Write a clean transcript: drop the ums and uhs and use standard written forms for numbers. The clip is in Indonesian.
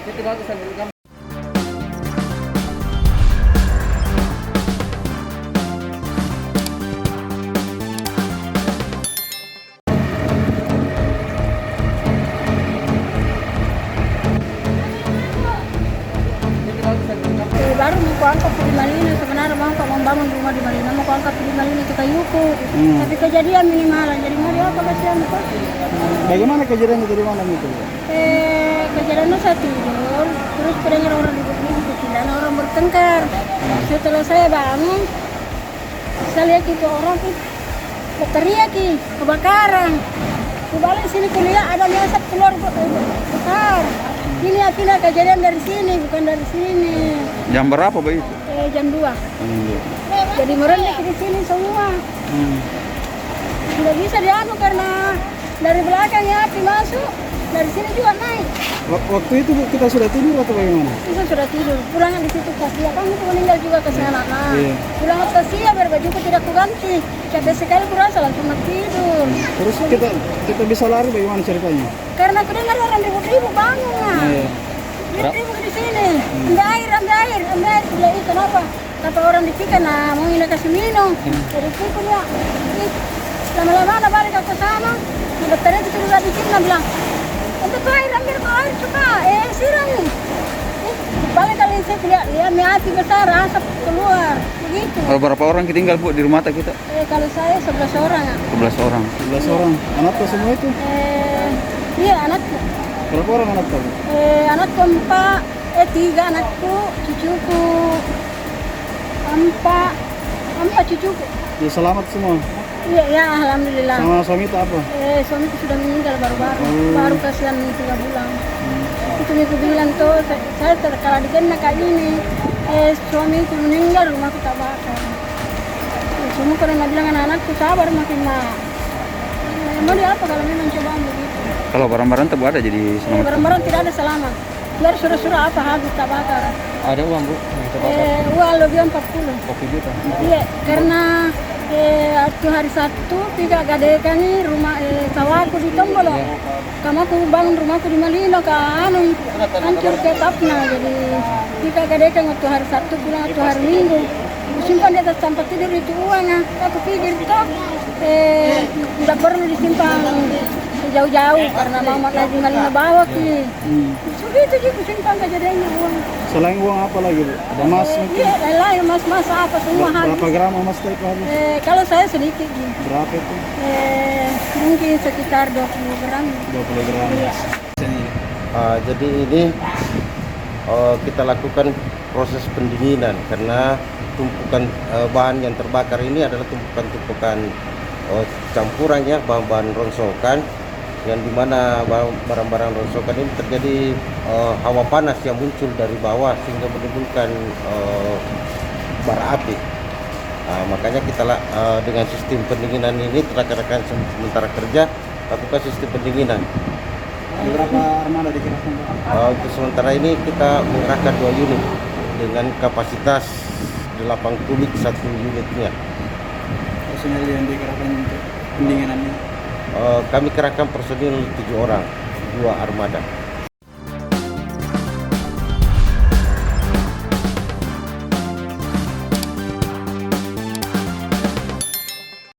Itu bagus sambil gambar. Baru mau kuangkat di Malino, sebenarnya mau membangun rumah di Malino, mau kuangkat di Malino itu kayuku. Tapi kejadian minimalan, jadi mau dia apa kasihan itu? Bagaimana kejadiannya dari mana itu? Kejadiannya saya tidur, terus pendengar orang ribut-ribut dan orang bertengkar. Setelah saya bangun, saya lihat itu orang tuh berteriak kebakaran. Kembali sini kuliah ada asap keluar besar. Ini akhirnya kejadian dari sini, bukan dari sini. Jam berapa Pak itu? Jam 2. Jadi merendek di sini semua. Tidak bisa dianu karena dari belakang ya api masuk, dari sini juga naik. Waktu itu Bu, kita sudah tidur atau bagaimana? Kita sudah tidur, pulangan di situ kasihan, kan itu meninggal juga kasihan anak. Pulang kasihan biar bajuku tidak kuganti. Capek sekali kurasa langsung tidur. Terus kita bisa lari bagaimana ceritanya? Karena aku dengar orang ribut-ribut bangun lah. Ribut di sini. Ambil air. Tidak itu kenapa? Kata orang di Pika, nah mau ini kasih minum. Jadi aku dia, lama-lama ada balik ke sana. Dokternya itu sudah di sini, bilang, untuk air, ambil air suka, siram nih. Balik kali saya lihat api besar, asap keluar, begitu. Berapa orang tinggal Bu di rumah kita? Kalau saya 11 orang. 11 orang. 11 orang. Anakku semua itu? Iya, anakku. Berapa orang anak kamu? Anakku 3 anakku, cucuku 4 cucuku. Ya, selamat semua. Iya, ya alhamdulillah. Sama suami itu apa? Suamiku sudah meninggal baru kasihan 3 bulan. Itu aku bilang tuh, saya terkala di kena kayak ini. Suami itu meninggal, rumahku tak bakar. Semua karena bilang anak-anakku sabar makin mah. Mau dia apa kalau memang cobaan begitu? Kalau barang-barang tak ada jadi selamat. Barang-barang tidak ada selamat. Biar surah-surah apa habis tak bakar. Ada uang Bu? Uang lebih 40. 40 juta. Iya, karena waktu hari Sabtu tidak gadekan rumah sawahku di Tombolo. Kamu aku bangun rumahku di Malino hancur ke tapna. Jadi tidak gadekan waktu hari Sabtu pulang waktu hari Minggu. Simpan di atas tempat tidur itu uangnya. Aku pikir toh tidak perlu disimpan jauh-jauh karena Mamat lagi Malino bawa ki. Begitu juga simpan kejadiannya uang. Selain uang apa lagi Bu? Ada emas mungkin? Iya, lain emas apa semua habis. Berapa gram emas itu habis? Kalau saya sedikit gitu. Berapa itu? Mungkin sekitar 20 gram. 20 gram. Iya. Jadi ini kita lakukan proses pendinginan karena tumpukan bahan yang terbakar ini adalah tumpukan campuran ya, bahan-bahan rongsokan yang dimana barang-barang rongsokan ini terjadi hawa panas yang muncul dari bawah sehingga menimbulkan bara api. Makanya kita dengan sistem pendinginan ini rekan-rekan sementara kerja lakukan sistem pendinginan. Berapa armada dikerahkan Pak? Untuk sementara ini kita mengerahkan 2 unit dengan kapasitas 8 kubik 1 unitnya. Personel yang dikerahkan untuk pendinginannya? Kami kerahkan personil 7 orang, 2 armada.